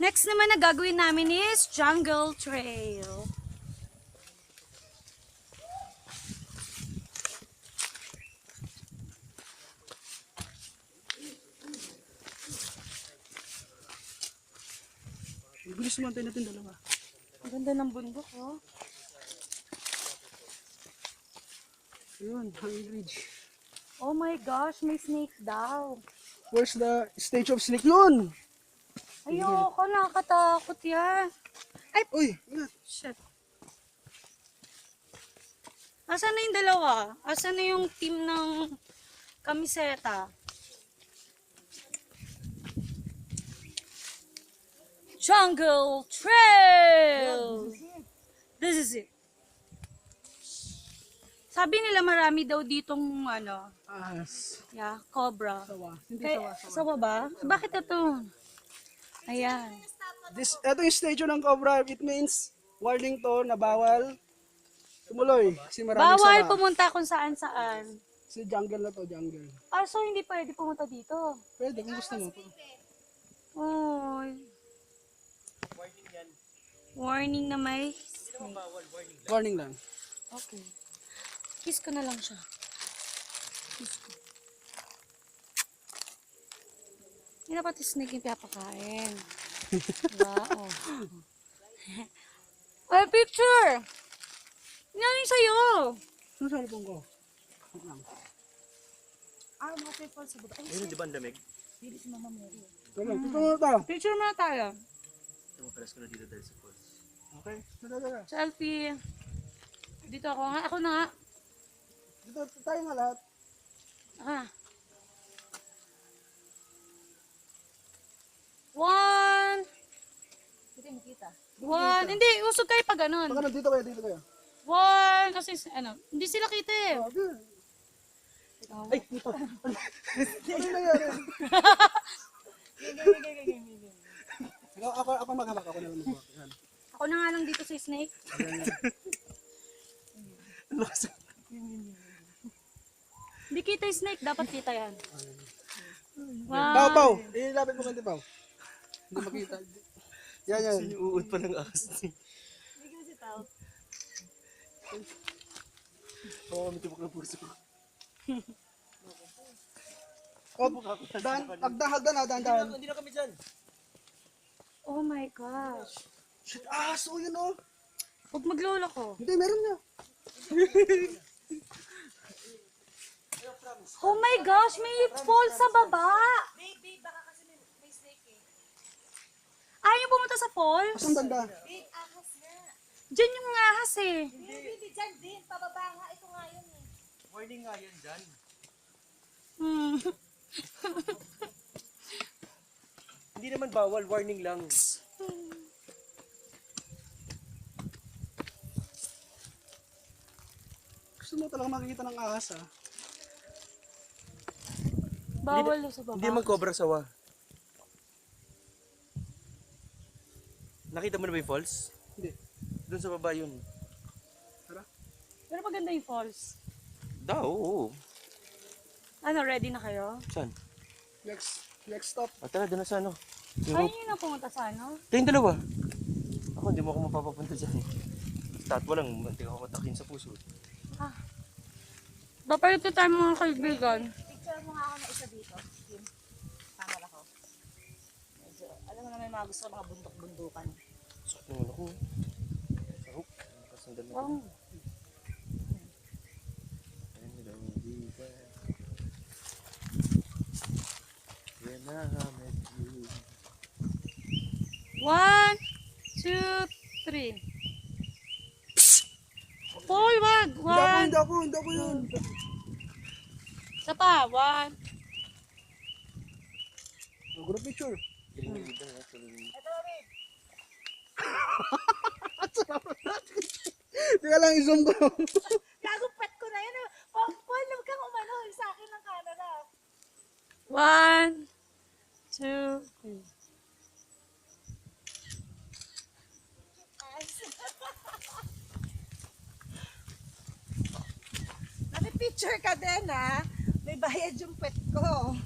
Next naman na gagawin namin is Jungle Trail. Bilis naman tayo natin dalawa. Ang ganda ng bundok, oh. Ayun, hanging ridge. Oh my gosh, may snake daw. Where's the stage of snake? Yun! Ayoko, nakakatakot yan. Ay, Uy, ingat. shit. Asan na yung dalawa? Asan na yung team ng kamiseta? Jungle Trail! This is it. Sabi nila marami daw ditong ano, Ahas. yeah, cobra. Sawa. Hindi Kaya, sawa. sawa ba? Bakit ito? Ayan. Ito yung stage ng cobra. It means warning to na bawal tumuloy. Kasi maraming Bawal sawa. pumunta kung saan-saan. Kasi jungle na to, jungle. Ah, so hindi pwede pumunta dito. Pwede kung gusto mo. Oy. Warning na may snake. Warning lang. Okay. Kiss ko na lang siya. Kiss ko. Hindi dapat yung snake yung pinapakain. Wow. Ay, picture! Yan yung sa'yo! Ano sa alipong ko? Ah, mga people sa buta. Ayun, di ba ang lamig? Hindi si Mama Mary. Ito lang. Ito mo ito. Picture muna tayo. Tumapalas ko na dito dahil sa falls. Okay. Dito. Selfie. Dito ako nga. Ako na nga. Dito tayo nga lahat. Ah. One. Hindi makita. One. Hindi, usog kayo pa ganun. Baka dito kayo, dito kayo. One. Kasi, ano, hindi sila kita eh. Oh, good. Ay, Ano nangyari? Ako maghawak. Ako na lang maghawak. Yan. ako na nga lang dito sa snake. Hindi kita yung snake, dapat kita yan. Pau, Pau. Ilapit mo kanti, Pau. Hindi makita. Yan. Sinuud pa ng ahas. Oo, kami tibok ng puso ko. Oh, dahan. Hindi na kami dyan. Oh my gosh. Shit, aso yun oh. Huwag maglolo ko. Hindi, meron niya. Oh my gosh, may fall sa baba. Babe, baka kasi may snake eh. Ayaw pumunta sa falls? Asang banda? Babe, ahas nga. Diyan yung ahas eh. Hindi, dyan din. Pababa nga. Ito nga yun eh. Warning nga yan dyan. Hmm. Hindi naman bawal, warning lang. Gusto mo talaga makikita ng ahas ah. Bawal sa baba. Hindi naman cobra sawa. Nakita mo na ba yung falls? Hindi. Doon sa baba yun. Pero maganda yung falls. Daw, oo. Ano, ready na kayo? Saan? Next stop. Tara, doon na sa ano. Ayaw nyo na pumunta sa ano? Kayong dalawa. Ako, hindi mo ako mapapapunta dyan eh. Statwa lang, hindi ako matakin sa puso. Papalito tayo mga kaibigan. Picture mo nga ako na isa dito. Kim, tama ako. Medyo, alam mo na may mga gusto mga bundok-bundukan. Sakit naman ako. Sarap. Nakasandal na Wow. ko. Ayun lang, hindi ba? When I met you. 1, 2, 3. Paul, wag! Hindi 1. ako yun. Isa pa, 1. Group picture. Galing na dito na. Galing. Teka lang, i-zoom ko. Gago, pet ko na yun. Paul, huwag kang umano. Sa akin ng camera. 1, 2, 3. Picture ka din ha. May bayad yung pet ko.